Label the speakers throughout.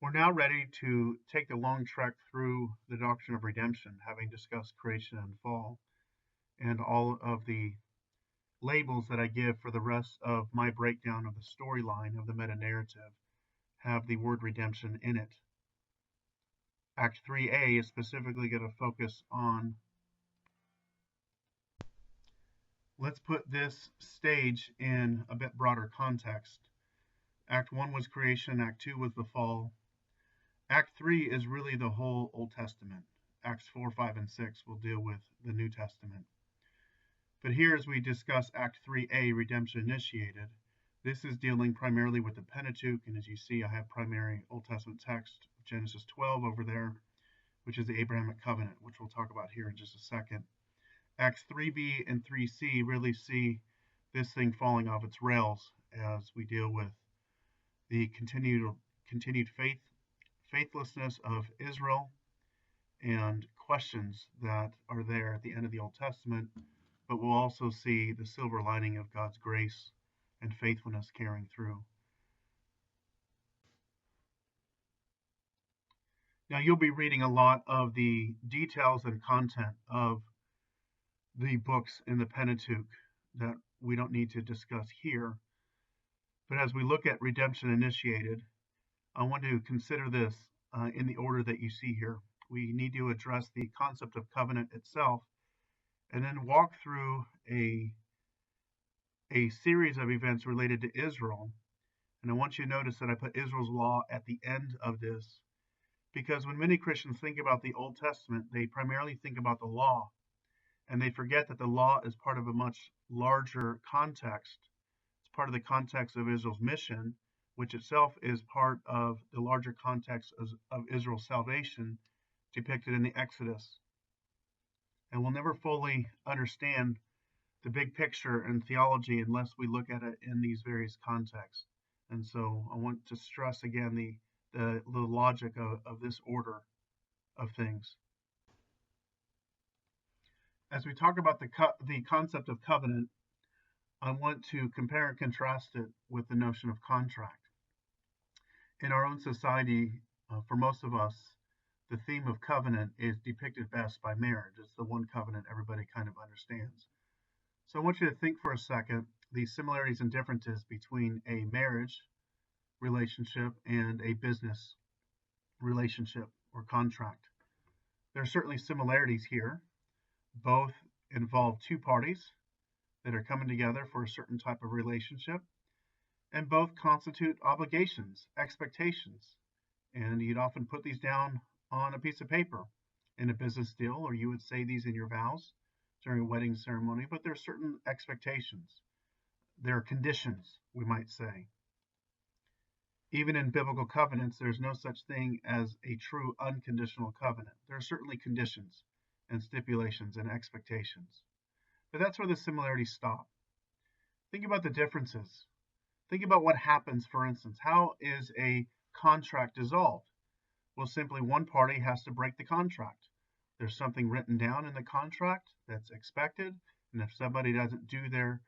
Speaker 1: We're now ready to take the long trek through the doctrine of redemption, having discussed creation and fall, and all of the labels that I give for the rest of my breakdown of the storyline of the meta narrative have the word redemption in it. Act 3A is specifically going to focus on, let's put this stage in a bit broader context. Act 1 was creation, Act 2 was the fall. Act 3 is really the whole Old Testament. Acts 4, 5, and 6 will deal with the New Testament. But here, as we discuss Act 3A, redemption initiated, this is dealing primarily with the Pentateuch, and as you see, I have primary Old Testament text, Genesis 12 over there, which is the Abrahamic covenant, which we'll talk about here in just a second. Acts 3B and 3C really see this thing falling off its rails as we deal with the continued faithlessness of Israel and questions that are there at the end of the Old Testament, but we'll also see the silver lining of God's grace and faithfulness carrying through. Now, you'll be reading a lot of the details and content of the books in the Pentateuch that we don't need to discuss here. But as we look at redemption initiated, I want to consider this in the order that you see here. We need to address the concept of covenant itself and then walk through a series of events related to Israel. And I want you to notice that I put Israel's law at the end of this, because when many Christians think about the Old Testament, they primarily think about the law, and they forget that the law is part of a much larger context. It's part of the context of Israel's mission, which itself is part of the larger context of Israel's salvation depicted in the Exodus. And we'll never fully understand the big picture and theology unless we look at it in these various contexts. And so I want to stress again the logic of this order of things. As we talk about the concept of covenant, I want to compare and contrast it with the notion of contract. In our own society, for most of us, the theme of covenant is depicted best by marriage. It's the one covenant everybody kind of understands. So I want you to think for a second the similarities and differences between a marriage relationship and a business relationship or contract. There are certainly similarities here. Both involve two parties that are coming together for a certain type of relationship, and both constitute obligations, expectations, and you'd often put these down on a piece of paper in a business deal, or you would say these in your vows during a wedding ceremony, but there are certain expectations. There are conditions, we might say. Even in biblical covenants, there's no such thing as a true unconditional covenant. There are certainly conditions and stipulations and expectations. But that's where the similarities stop. Think about the differences. Think about what happens, for instance. How is a contract dissolved? Well, simply one party has to break the contract. There's something written down in the contract that's expected, and if somebody doesn't do their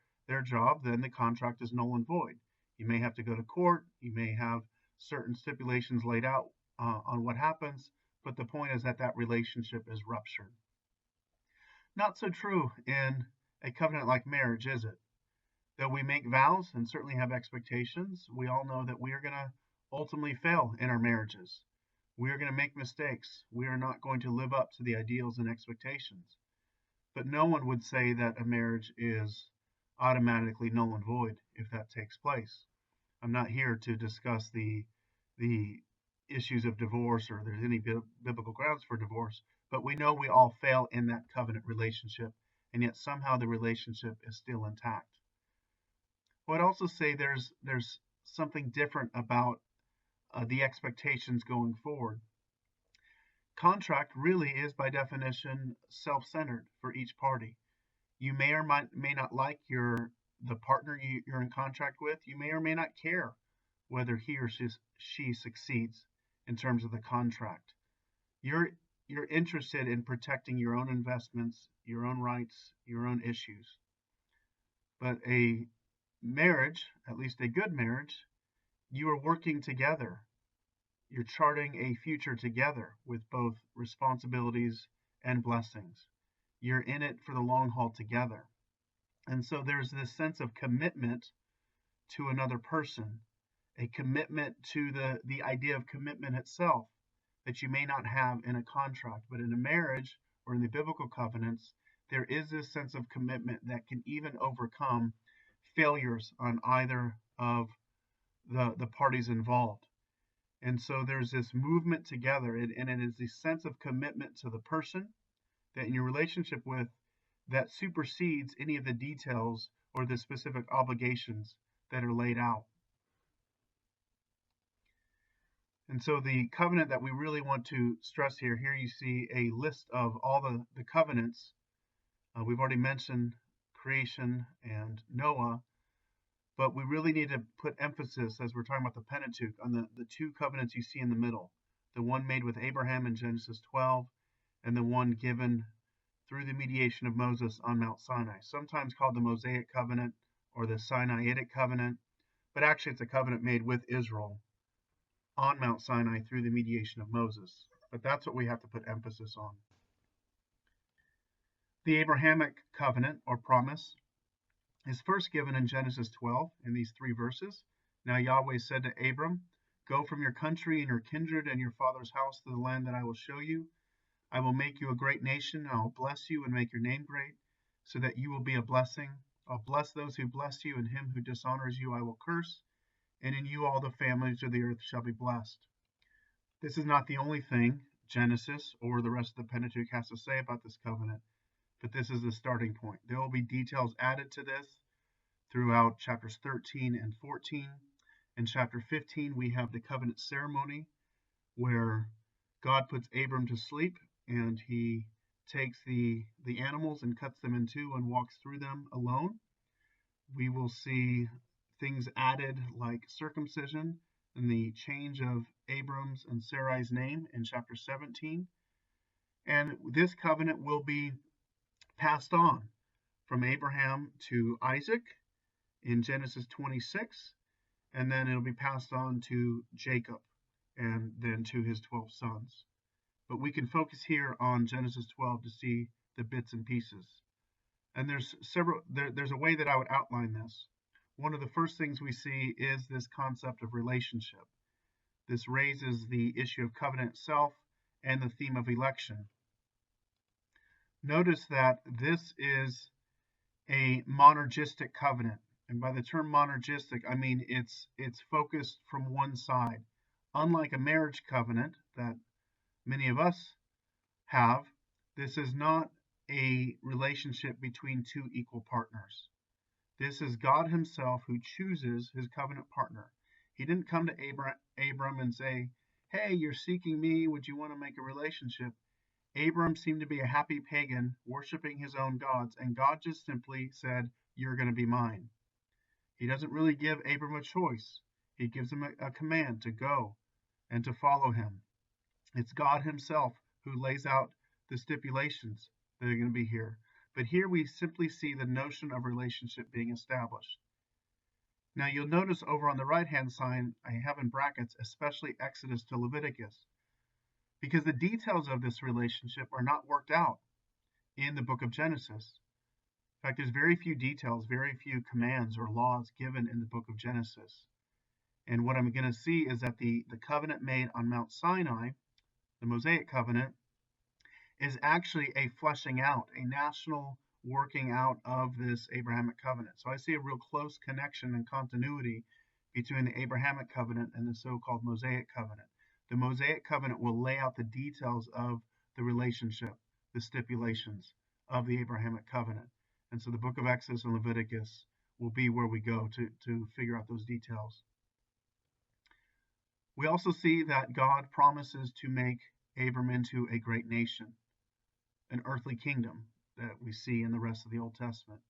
Speaker 1: job, then the contract is null and void. You may have to go to court. You may have certain stipulations laid out on what happens, but the point is that that relationship is ruptured. Not so true in a covenant like marriage, is it? Though we make vows and certainly have expectations, we all know that we are going to ultimately fail in our marriages. We are going to make mistakes. We are not going to live up to the ideals and expectations. But no one would say that a marriage is automatically null and void if that takes place. I'm not here to discuss the issues of divorce or there's any biblical grounds for divorce, but we know we all fail in that covenant relationship, and yet somehow the relationship is still intact. I would also say there's something different about the expectations going forward. Contract really is, by definition, self-centered for each party. You may or may not like the partner you're in contract with. You may or may not care whether he or she succeeds in terms of the contract. You're interested in protecting your own investments, your own rights, your own issues. But a marriage, at least a good marriage, you are working together You're charting a future together with both responsibilities and blessings. You're in it for the long haul together. And so there's this sense of commitment to another person, a commitment to the idea of commitment itself that you may not have in a contract. But in a marriage or in the biblical covenants, there is this sense of commitment that can even overcome failures on either of the parties involved. And so there's this movement together, and it is the sense of commitment to the person that in your relationship with that supersedes any of the details or the specific obligations that are laid out. And so the covenant that we really want to stress here you see a list of all the covenants. We've already mentioned creation and Noah, but we really need to put emphasis as we're talking about the Pentateuch on the two covenants you see in the middle. The one made with Abraham in Genesis 12, and the one given through the mediation of Moses on Mount Sinai, sometimes called the Mosaic covenant or the Sinaitic covenant, but actually it's a covenant made with Israel on Mount Sinai through the mediation of Moses. But that's what we have to put emphasis on. The Abrahamic covenant or promise is first given in Genesis 12 in these 3 verses. Now Yahweh said to Abram, "Go from your country and your kindred and your father's house to the land that I will show you. I will make you a great nation, and I will bless you and make your name great, so that you will be a blessing. I'll bless those who bless you, and him who dishonors you I will curse, and in you all the families of the earth shall be blessed." This is not the only thing Genesis or the rest of the Pentateuch has to say about this covenant, but this is the starting point. There will be details added to this throughout chapters 13 and 14. In chapter 15, we have the covenant ceremony where God puts Abram to sleep, and he takes the animals and cuts them in two and walks through them alone. We will see things added like circumcision and the change of Abram's and Sarai's name in chapter 17. And this covenant will be passed on from Abraham to Isaac in Genesis 26, and then it'll be passed on to Jacob and then to his 12 sons. But we can focus here on Genesis 12 to see the bits and pieces. And there's a way that I would outline this. One of the first things we see is this concept of relationship. This raises the issue of covenant itself and the theme of election. Notice that this is a monergistic covenant. And by the term monergistic, I mean it's focused from one side. Unlike a marriage covenant that many of us have, this is not a relationship between two equal partners. This is God himself who chooses his covenant partner. He didn't come to Abram and say, "Hey, you're seeking me. Would you want to make a relationship?" Abram seemed to be a happy pagan worshiping his own gods, and God just simply said, "You're going to be mine." He doesn't really give Abram a choice. He gives him a command to go and to follow him. It's God himself who lays out the stipulations that are going to be here. But here we simply see the notion of relationship being established. Now you'll notice over on the right-hand side, I have in brackets, especially Exodus to Leviticus, because the details of this relationship are not worked out in the book of Genesis. In fact, there's very few details, very few commands or laws given in the book of Genesis. And what I'm going to see is that the covenant made on Mount Sinai, the Mosaic covenant, is actually a fleshing out, a national working out of this Abrahamic covenant. So I see a real close connection and continuity between the Abrahamic covenant and the so-called Mosaic covenant. The Mosaic covenant will lay out the details of the relationship, the stipulations of the Abrahamic covenant. And so the book of Exodus and Leviticus will be where we go to figure out those details. We also see that God promises to make Abram into a great nation, an earthly kingdom that we see in the rest of the Old Testament.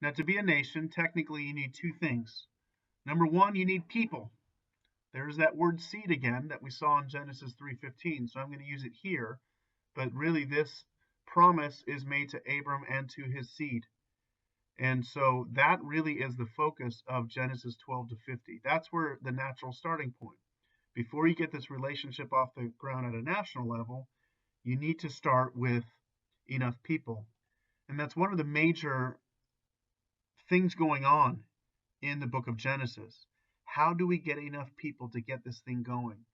Speaker 1: Now, to be a nation, technically you need two things. Number one, you need people. There's that word seed again that we saw in Genesis 3:15, so I'm going to use it here. But really, this promise is made to Abram and to his seed. And so that really is the focus of Genesis 12 to 50. That's where the natural starting point. Before you get this relationship off the ground at a national level, you need to start with enough people. And that's one of the major things going on in the book of Genesis. How do we get enough people to get this thing going?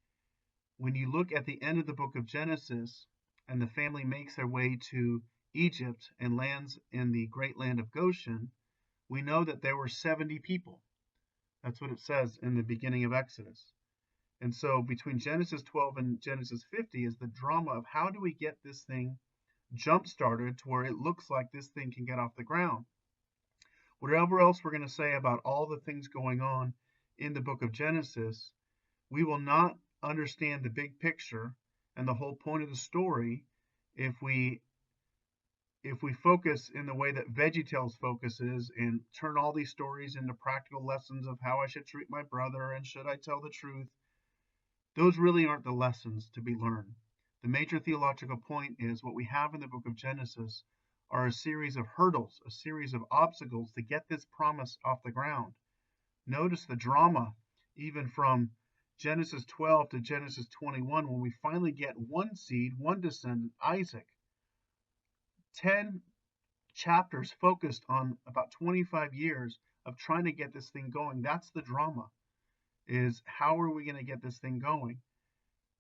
Speaker 1: When you look at the end of the book of Genesis and the family makes their way to Egypt and lands in the great land of Goshen, we know that there were 70 people. That's what it says in the beginning of Exodus. And so between Genesis 12 and Genesis 50 is the drama of how do we get this thing jump started to where it looks like this thing can get off the ground. Whatever else we're going to say about all the things going on in the book of Genesis, we will not understand the big picture and the whole point of the story if we focus in the way that VeggieTales focuses and turn all these stories into practical lessons of how I should treat my brother and should I tell the truth. Those really aren't the lessons to be learned. The major theological point is what we have in the book of Genesis are a series of hurdles, a series of obstacles to get this promise off the ground. Notice the drama, even from Genesis 12 to Genesis 21, when we finally get one seed, one descendant, Isaac. 10 chapters focused on about 25 years of trying to get this thing going. That's the drama, is how are we going to get this thing going?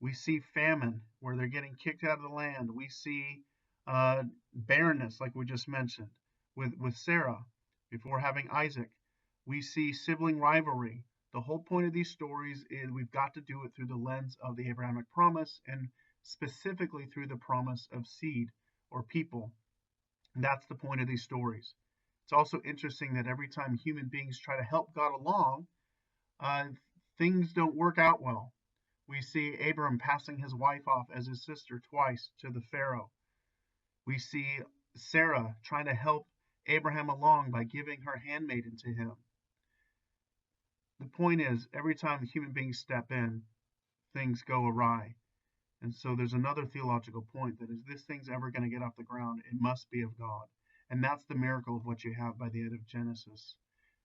Speaker 1: We see famine where they're getting kicked out of the land. We see barrenness, like we just mentioned, with Sarah before having Isaac. We see sibling rivalry. The whole point of these stories is we've got to do it through the lens of the Abrahamic promise and specifically through the promise of seed or people. And that's the point of these stories. It's also interesting that every time human beings try to help God along, things don't work out well. We see Abram passing his wife off as his sister twice to the Pharaoh. We see Sarah trying to help Abraham along by giving her handmaiden to him. The point is, every time human beings step in, things go awry. And so there's another theological point that if this thing's ever going to get off the ground, it must be of God. And that's the miracle of what you have by the end of Genesis.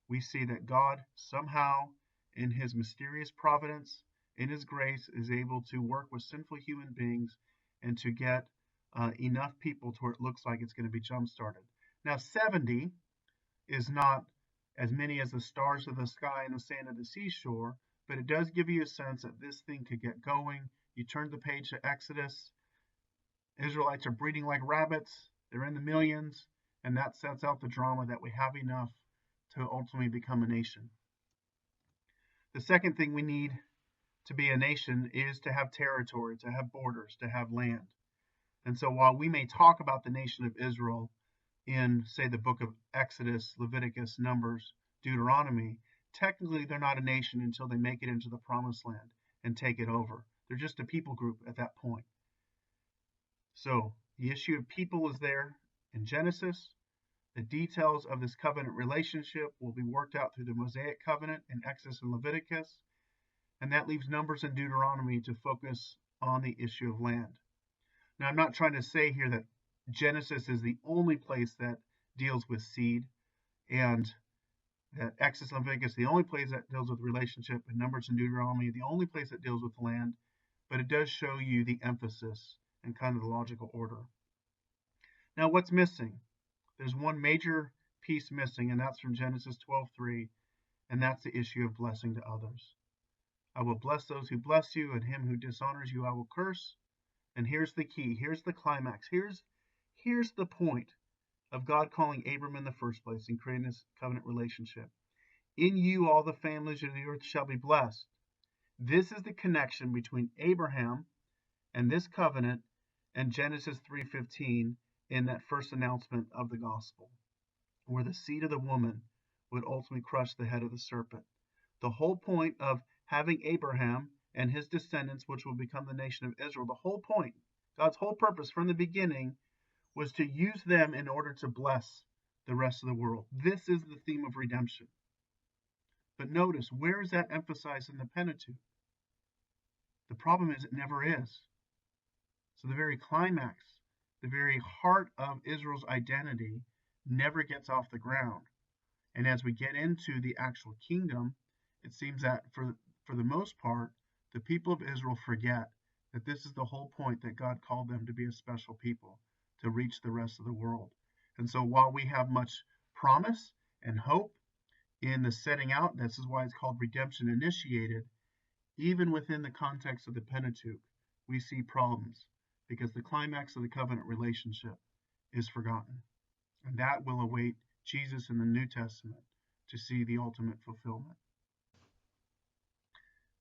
Speaker 1: We see that God somehow, in his mysterious providence, in his grace, is able to work with sinful human beings and to get enough people to where it looks like it's going to be jump started. Now, 70 is not as many as the stars of the sky and the sand of the seashore, but it does give you a sense that this thing could get going. You turn the page to Exodus, Israelites are breeding like rabbits, they're in the millions, and that sets out the drama that we have enough to ultimately become a nation. The second thing we need to be a nation is to have territory, to have borders, to have land. And so while we may talk about the nation of Israel in, say, the book of Exodus, Leviticus, Numbers, Deuteronomy, technically they're not a nation until they make it into the promised land and take it over. They're just a people group at that point. So the issue of people is there in Genesis. The details of this covenant relationship will be worked out through the Mosaic covenant in Exodus and Leviticus. And that leaves Numbers and Deuteronomy to focus on the issue of land. Now, I'm not trying to say here that Genesis is the only place that deals with seed and that Exodus and Leviticus is the only place that deals with relationship, and Numbers and Deuteronomy the only place that deals with land, but it does show you the emphasis and kind of the logical order. Now, what's missing? There's one major piece missing, and that's from Genesis 12:3, and that's the issue of blessing to others. I will bless those who bless you, and him who dishonors you I will curse. And here's the key. Here's the climax. Here's the point of God calling Abram in the first place and creating this covenant relationship. In you all the families of the earth shall be blessed. This is the connection between Abraham and this covenant and Genesis 3:15 in that first announcement of the gospel, where the seed of the woman would ultimately crush the head of the serpent. The whole point of having Abraham and his descendants, which will become the nation of Israel, the whole point, God's whole purpose from the beginning, was to use them in order to bless the rest of the world. This is the theme of redemption. But notice, where is that emphasized in the Pentateuch? The problem is it never is. So the very climax, the very heart of Israel's identity never gets off the ground. And as we get into the actual kingdom, it seems that for the most part, The people of Israel forget that this is the whole point, that God called them to be a special people, to reach the rest of the world. And so while we have much promise and hope in the setting out, this is why it's called redemption initiated, even within the context of the Pentateuch, we see problems because the climax of the covenant relationship is forgotten. And that will await Jesus in the New Testament to see the ultimate fulfillment.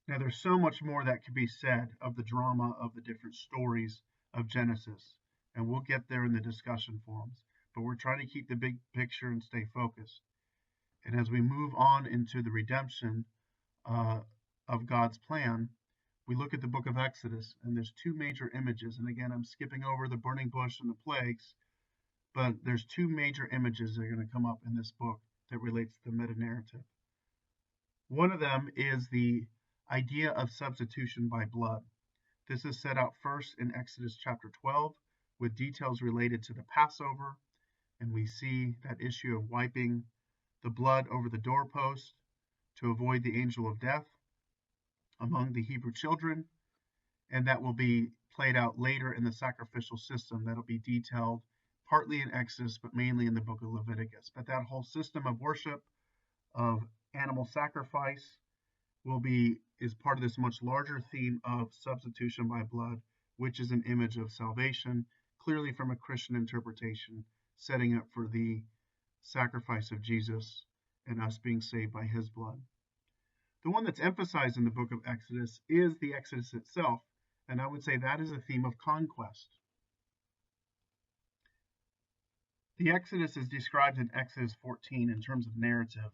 Speaker 1: Now, there's so much more that could be said of the drama of the different stories of Genesis, and we'll get there in the discussion forums, but we're trying to keep the big picture and stay focused. And as we move on into the redemption of God's plan, we look at the book of Exodus, and there's two major images. And again, I'm skipping over the burning bush and the plagues, but there's two major images that are going to come up in this book that relates to the meta-narrative. One of them is the idea of substitution by blood. This is set out first in Exodus chapter 12 with details related to the Passover, and we see that issue of wiping the blood over the doorpost to avoid the angel of death among the Hebrew children, and that will be played out later in the sacrificial system that'll be detailed partly in Exodus but mainly in the book of Leviticus. But that whole system of worship, of animal sacrifice, is part of this much larger theme of substitution by blood, which is an image of salvation, clearly from a Christian interpretation, setting up for the sacrifice of Jesus and us being saved by his blood. The one that's emphasized in the book of Exodus is the Exodus itself, and I would say that is a theme of conquest. The Exodus is described in Exodus 14 in terms of narrative.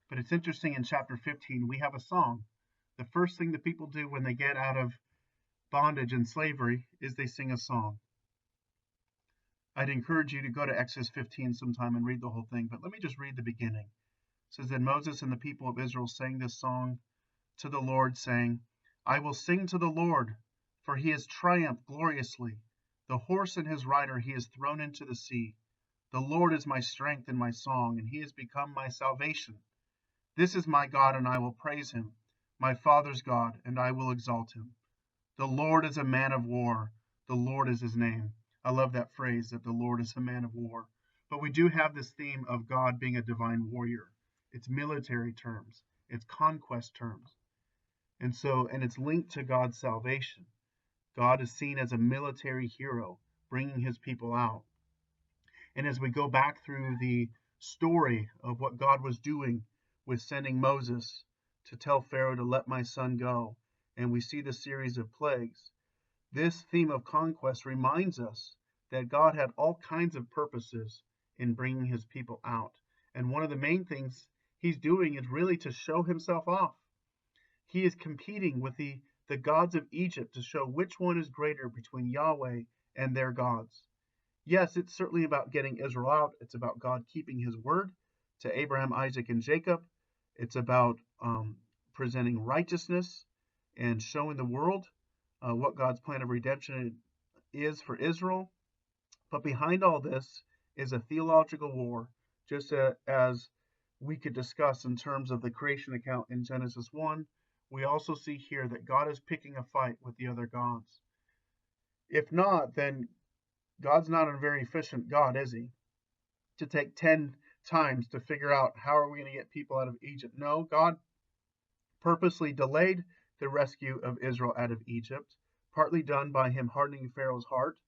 Speaker 1: But it's interesting, in chapter 15, we have a song. The first thing that people do when they get out of bondage and slavery is they sing a song. I'd encourage you to go to Exodus 15 sometime and read the whole thing, but let me just read the beginning. It says, "Then Moses and the people of Israel sang this song to the Lord, saying, I will sing to the Lord, for he has triumphed gloriously. The horse and his rider he has thrown into the sea. The Lord is my strength and my song, and he has become my salvation. This is my God, and I will praise him, my father's God, and I will exalt him. The Lord is a man of war. The Lord is his name." I love that phrase, that the Lord is a man of war. But we do have this theme of God being a divine warrior. It's military terms. It's conquest terms. And it's linked to God's salvation. God is seen as a military hero, bringing his people out. And as we go back through the story of what God was doing with sending Moses to tell Pharaoh to let my son go, and we see the series of plagues, this theme of conquest reminds us that God had all kinds of purposes in bringing his people out. And one of the main things he's doing is really to show himself off. He is competing with the gods of Egypt to show which one is greater between Yahweh and their gods. Yes, it's certainly about getting Israel out. It's about God keeping his word to Abraham, Isaac, and Jacob. It's about presenting righteousness and showing the world what God's plan of redemption is for Israel. But behind all this is a theological war, just as we could discuss in terms of the creation account in Genesis 1. We also see here that God is picking a fight with the other gods. If not, then God's not a very efficient God, is he? To take 10 times to figure out how are we going to get people out of Egypt. No, God purposely delayed the rescue of Israel out of Egypt, partly done by him hardening Pharaoh's heart,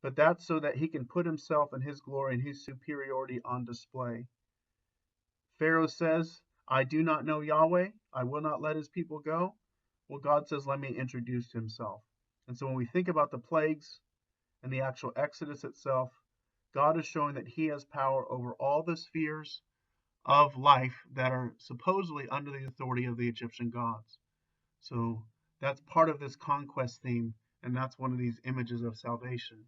Speaker 1: but that's so that he can put himself and his glory and his superiority on display. Pharaoh says, I do not know Yahweh, I will not let his people go. Well, God says, let me introduce himself. And so when we think about the plagues and the actual Exodus itself, God is showing that he has power over all the spheres of life that are supposedly under the authority of the Egyptian gods. So that's part of this conquest theme, and that's one of these images of salvation.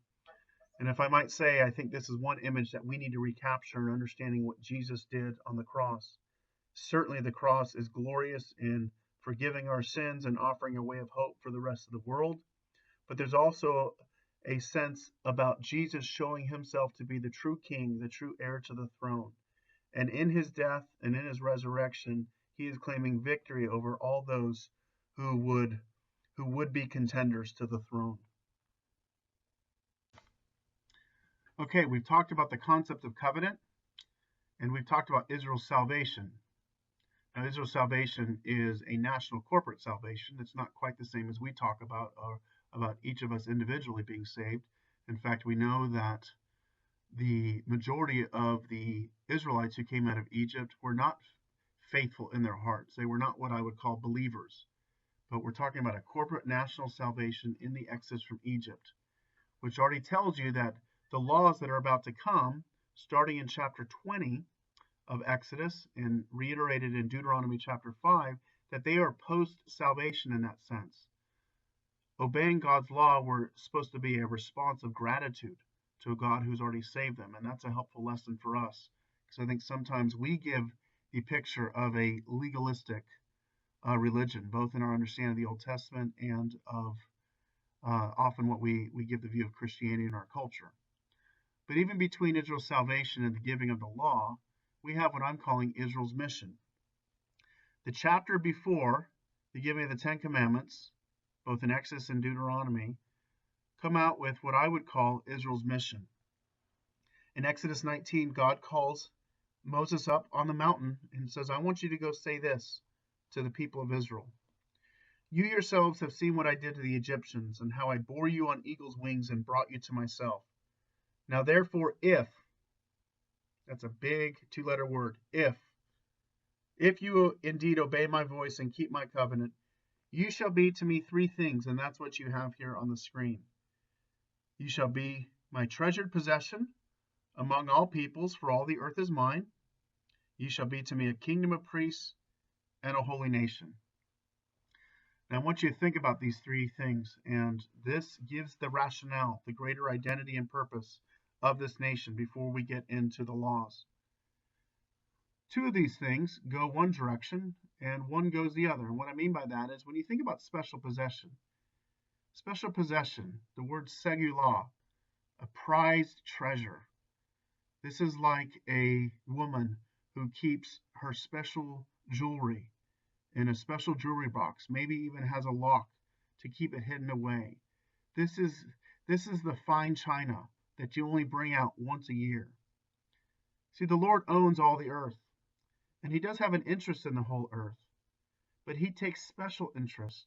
Speaker 1: And if I might say, I think this is one image that we need to recapture in understanding what Jesus did on the cross. Certainly the cross is glorious in forgiving our sins and offering a way of hope for the rest of the world. But there's also a sense about Jesus showing himself to be the true king, the true heir to the throne. And in his death and in his resurrection, he is claiming victory over all those who would be contenders to the throne. Okay, we've talked about the concept of covenant, and we've talked about Israel's salvation. Now, Israel's salvation is a national corporate salvation. It's not quite the same as we talk about, or about each of us individually being saved. In fact, we know that the majority of the Israelites who came out of Egypt were not faithful in their hearts. They were not what I would call believers. But we're talking about a corporate national salvation in the Exodus from Egypt, which already tells you that the laws that are about to come, starting in chapter 20 of Exodus and reiterated in Deuteronomy chapter 5, that they are post-salvation in that sense. Obeying God's law were supposed to be a response of gratitude to a God who's already saved them, and that's a helpful lesson for us, because I think sometimes we give the picture of a legalistic religion, both in our understanding of the Old Testament and of often what we give the view of Christianity in our culture. But even between Israel's salvation and the giving of the law, we have what I'm calling Israel's mission. The chapter before the giving of the Ten Commandments, both in Exodus and Deuteronomy, come out with what I would call Israel's mission. In Exodus 19, God calls Moses up on the mountain and says, I want you to go say this to the people of Israel. You yourselves have seen what I did to the Egyptians, and how I bore you on eagle's wings and brought you to myself. Now therefore, that's a big two-letter word, if you indeed obey my voice and keep my covenant, you shall be to me three things, and that's what you have here on the screen. You shall be my treasured possession among all peoples, for all the earth is mine. You shall be to me a kingdom of priests and a holy nation. Now I want you to think about these three things, and this gives the rationale, the greater identity and purpose of this nation before we get into the laws. Two of these things go one direction and one goes the other. And what I mean by that is when you think about special possession, the word segulah, a prized treasure. This is like a woman who keeps her special jewelry in a special jewelry box, maybe even has a lock to keep it hidden away. This is the fine china that you only bring out once a year. See, the Lord owns all the earth, and he does have an interest in the whole earth, but he takes special interest.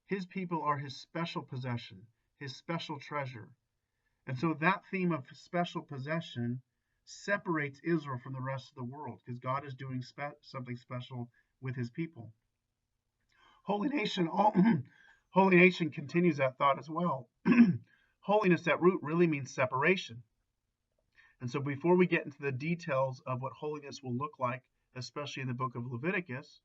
Speaker 1: His people are his special possession, his special treasure. And so that theme of special possession separates Israel from the rest of the world, because God is doing something special with his people. Holy Nation continues that thought as well. Holiness at root really means separation. And so before we get into the details of what holiness will look like, especially in the book of Leviticus,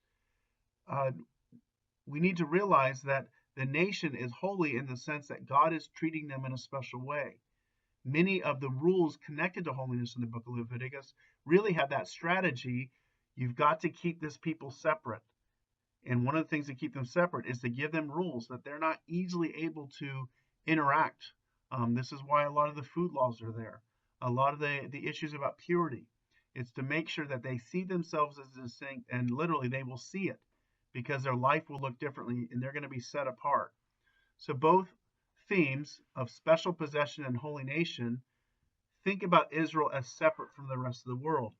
Speaker 1: we need to realize that the nation is holy in the sense that God is treating them in a special way. Many of the rules connected to holiness in the book of Leviticus really have that strategy. You've got to keep this people separate. And one of the things to keep them separate is to give them rules that they're not easily able to interact. This is why a lot of the food laws are there. A lot of the issues about purity. It's to make sure that they see themselves as distinct, and literally they will see it because their life will look differently and they're going to be set apart. So both themes of special possession and holy nation think about Israel as separate from the rest of the world.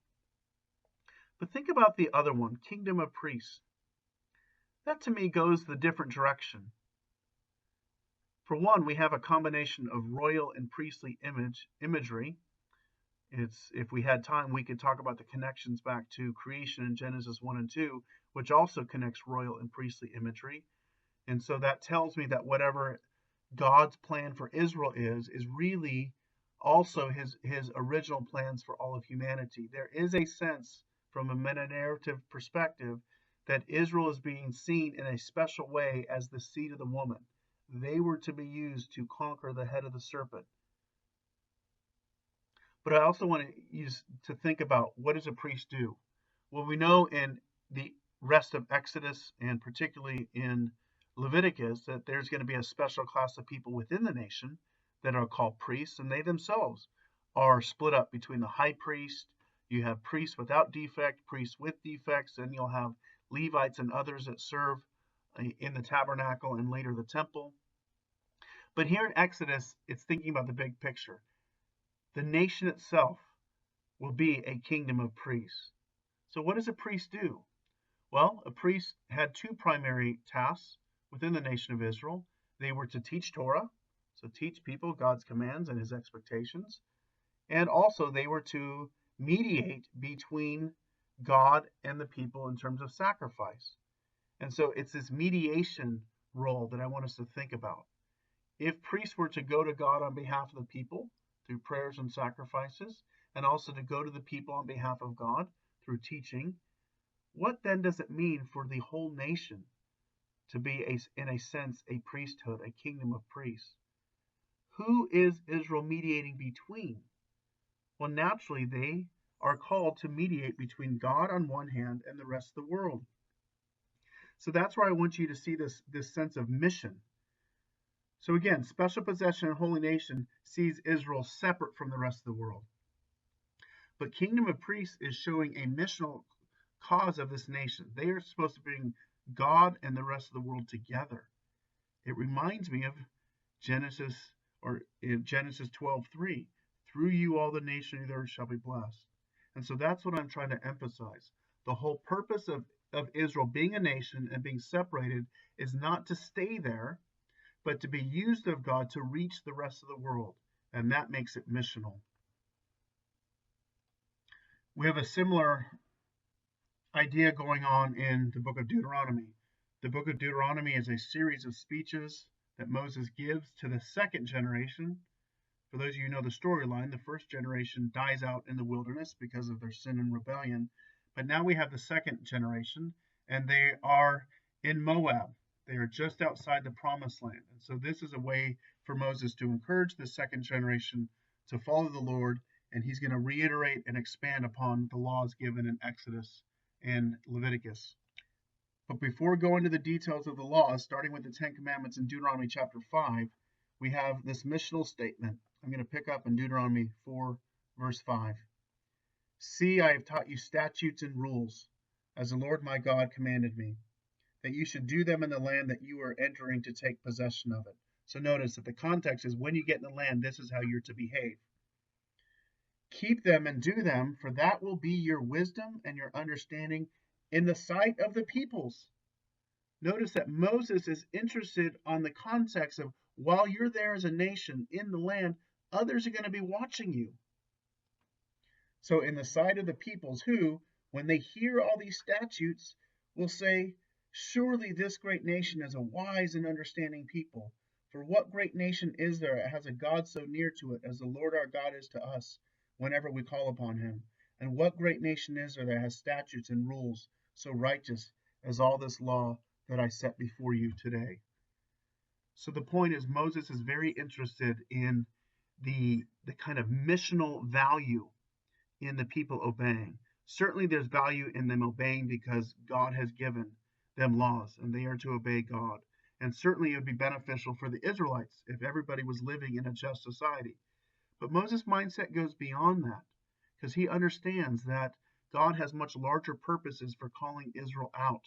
Speaker 1: But think about the other one, kingdom of priests. That to me goes the different direction. For one, we have a combination of royal and priestly imagery. If we had time, we could talk about the connections back to creation in Genesis 1 and 2, which also connects royal and priestly imagery. And so that tells me that whatever God's plan for Israel is really also his original plans for all of humanity. There is a sense from a meta-narrative perspective that Israel is being seen in a special way as the seed of the woman. They were to be used to conquer the head of the serpent. But I also want to think about, what does a priest do? Well, we know in the rest of Exodus and particularly in Leviticus that there's going to be a special class of people within the nation that are called priests, and they themselves are split up between the high priest. You have priests without defect, priests with defects, and you'll have Levites and others that serve in the tabernacle and later the temple. But here in Exodus, it's thinking about the big picture. The nation itself will be a kingdom of priests. So what does a priest do? Well, a priest had two primary tasks within the nation of Israel. They were to teach Torah, so teach people God's commands and his expectations, and also they were to mediate between God and the people in terms of sacrifice. And so it's this mediation role that I want us to think about. If priests were to go to God on behalf of the people through prayers and sacrifices, and also to go to the people on behalf of God through teaching, what then does it mean for the whole nation to be, in a sense, a priesthood, a kingdom of priests? Who is Israel mediating between? Well, naturally, they are called to mediate between God on one hand and the rest of the world. So that's where I want you to see this sense of mission. So again, special possession and holy nation sees Israel separate from the rest of the world. But kingdom of priests is showing a missional cause of this nation. They are supposed to bring God and the rest of the world together. It reminds me of Genesis 12:3. Through you all the nations of the earth shall be blessed. And so that's what I'm trying to emphasize. The whole purpose of Israel being a nation and being separated is not to stay there, but to be used of God to reach the rest of the world. And that makes it missional. We have a similar idea going on in the book of Deuteronomy. The book of Deuteronomy is a series of speeches that Moses gives to the second generation. For those of you who know the storyline, the first generation dies out in the wilderness because of their sin and rebellion. But now we have the second generation, and they are in Moab. They are just outside the promised land. And so this is a way for Moses to encourage the second generation to follow the Lord, and he's going to reiterate and expand upon the laws given in Exodus and Leviticus. But before we go into the details of the laws, starting with the Ten Commandments in Deuteronomy chapter 5, we have this missional statement. I'm going to pick up in Deuteronomy 4, verse 5. See, I have taught you statutes and rules, as the Lord my God commanded me, that you should do them in the land that you are entering to take possession of it. So notice that the context is when you get in the land, this is how you're to behave. Keep them and do them, for that will be your wisdom and your understanding in the sight of the peoples. Notice that Moses is interested on the context of while you're there as a nation in the land, others are going to be watching you. So in the sight of the peoples who, when they hear all these statutes, will say, surely this great nation is a wise and understanding people. For what great nation is there that has a God so near to it as the Lord our God is to us whenever we call upon him? And what great nation is there that has statutes and rules so righteous as all this law that I set before you today? So the point is Moses is very interested in the kind of missional value in the people obeying. Certainly there's value in them obeying because God has given them laws and they are to obey God. And certainly it would be beneficial for the Israelites if everybody was living in a just society. But Moses' mindset goes beyond that because he understands that God has much larger purposes for calling Israel out.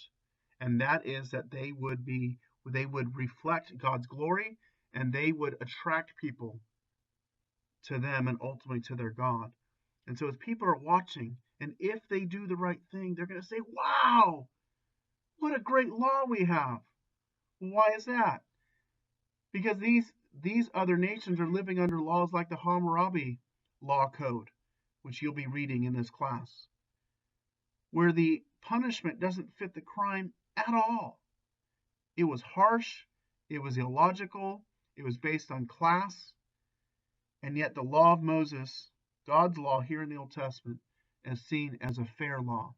Speaker 1: And that is that they would reflect God's glory and they would attract people to them and ultimately to their God. And so as people are watching, and if they do the right thing, they're going to say, wow, what a great law we have. Why is that? Because these other nations are living under laws like the Hammurabi law code, which you'll be reading in this class, where the punishment doesn't fit the crime at all. It was harsh, it was illogical, it was based on class, and yet the law of Moses, God's law here in the Old Testament, is seen as a fair law.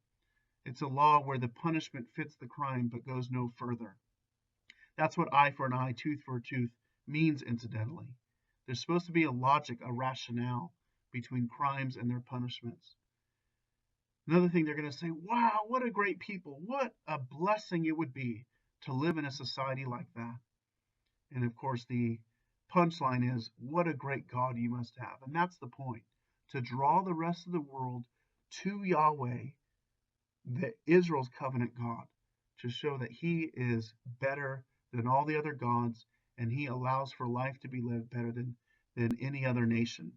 Speaker 1: It's a law where the punishment fits the crime but goes no further. That's what eye for an eye, tooth for a tooth means, incidentally. There's supposed to be a logic, a rationale between crimes and their punishments. Another thing they're going to say, wow, what a great people. What a blessing it would be to live in a society like that. And of course, the punchline is, what a great God you must have. And that's the point, to draw the rest of the world to Yahweh, the Israel's covenant God, to show that he is better than all the other gods, and he allows for life to be lived better than any other nation.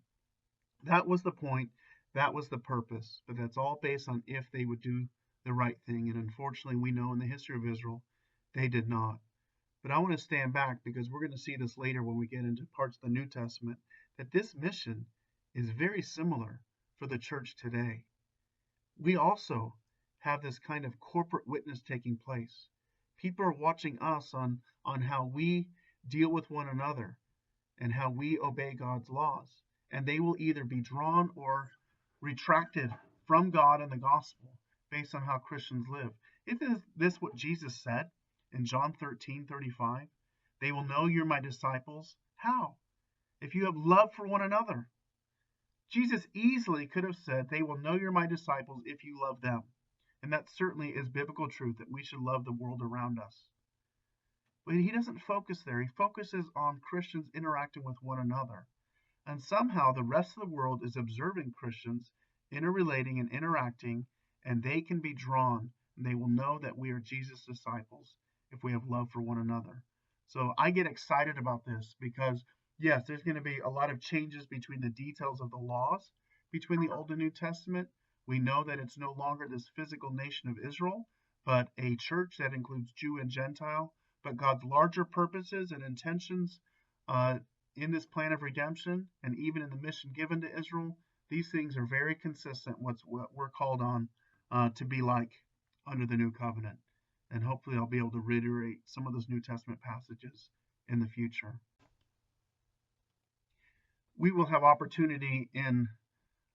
Speaker 1: That was the point. That was the purpose. But that's all based on if they would do the right thing. And unfortunately, we know in the history of Israel, they did not. But I want to stand back because we're going to see this later when we get into parts of the New Testament, that this mission is very similar for the church today. We also have this kind of corporate witness taking place. People are watching us on how we deal with one another and how we obey God's laws. And they will either be drawn or retracted from God and the gospel based on how Christians live. Isn't this what Jesus said in John 13:35? They will know you're my disciples. How? If you have love for one another. Jesus easily could have said, they will know you're my disciples if you love them. And that certainly is biblical truth that we should love the world around us. But he doesn't focus there. He focuses on Christians interacting with one another. And somehow the rest of the world is observing Christians interrelating and interacting, and they can be drawn, and they will know that we are Jesus' disciples if we have love for one another. So I get excited about this because, yes, there's going to be a lot of changes between the details of the laws between the Old and New Testament. We know that it's no longer this physical nation of Israel, but a church that includes Jew and Gentile. But God's larger purposes and intentions in this plan of redemption and even in the mission given to Israel, these things are very consistent with what we're called on to be like under the new covenant. And hopefully I'll be able to reiterate some of those New Testament passages in the future. We will have opportunity in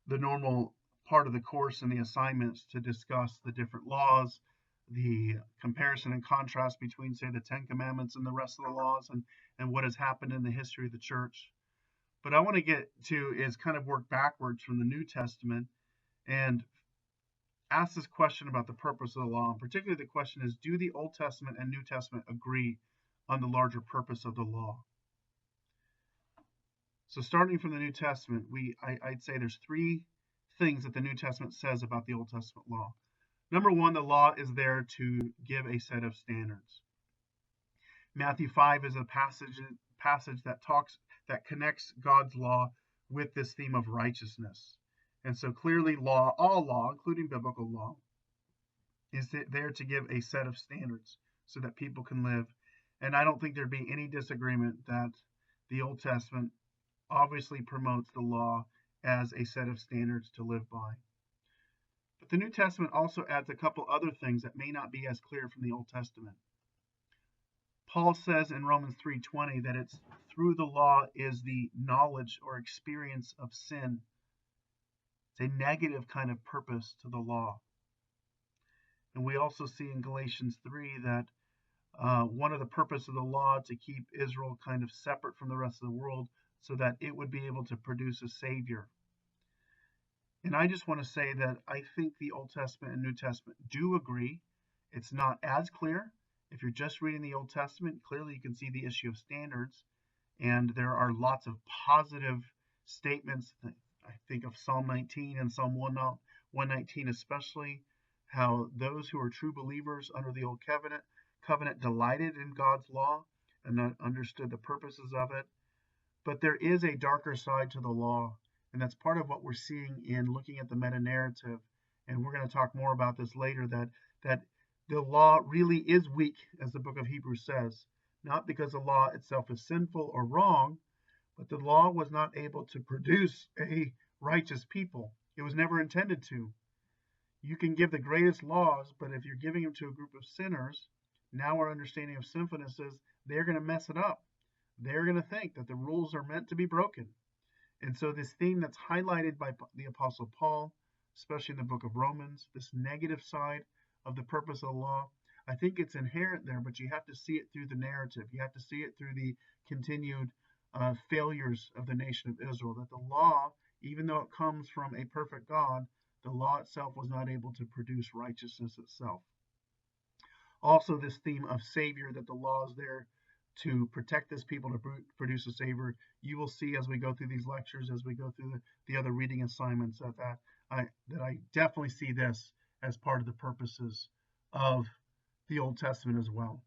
Speaker 1: the normal part of the course and the assignments to discuss the different laws, the comparison and contrast between, say, the Ten Commandments and the rest of the laws, and what has happened in the history of the church. But I want to get to is kind of work backwards from the New Testament and ask this question about the purpose of the law. And particularly the question is, do the Old Testament and New Testament agree on the larger purpose of the law? So starting from the New Testament, I'd say there's three things that the New Testament says about the Old Testament law. Number one, the law is there to give a set of standards. Matthew 5 is a passage that connects God's law with this theme of righteousness. And so clearly all law, including biblical law, is there to give a set of standards so that people can live. And I don't think there'd be any disagreement that the Old Testament obviously promotes the law as a set of standards to live by. But the New Testament also adds a couple other things that may not be as clear from the Old Testament. Paul says in Romans 3:20 that it's through the law is the knowledge or experience of sin. It's a negative kind of purpose to the law. And we also see in Galatians 3 that one of the purposes of the law to keep Israel kind of separate from the rest of the world so that it would be able to produce a Savior. And I just want to say that I think the Old Testament and New Testament do agree. It's not as clear. If you're just reading the Old Testament, clearly you can see the issue of standards. And there are lots of positive statements. I think of Psalm 19 and Psalm 119 especially, how those who are true believers under the Old Covenant delighted in God's law and understood the purposes of it. But there is a darker side to the law, and that's part of what we're seeing in looking at the meta-narrative. And we're going to talk more about this later, that the law really is weak, as the book of Hebrews says, not because the law itself is sinful or wrong, but the law was not able to produce a righteous people. It was never intended to. You can give the greatest laws, but if you're giving them to a group of sinners, now our understanding of sinfulness is they're going to mess it up. They're going to think that the rules are meant to be broken. And so this theme that's highlighted by the Apostle Paul, especially in the book of Romans, this negative side of the purpose of the law, I think it's inherent there, but you have to see it through the narrative. You have to see it through the continued failures of the nation of Israel, that the law, even though it comes from a perfect God, the law itself was not able to produce righteousness itself. Also, this theme of Savior, that the law is there to protect this people, to produce a Savior. You will see as we go through these lectures, as we go through the other reading assignments, that I definitely see this as part of the purposes of the Old Testament as well.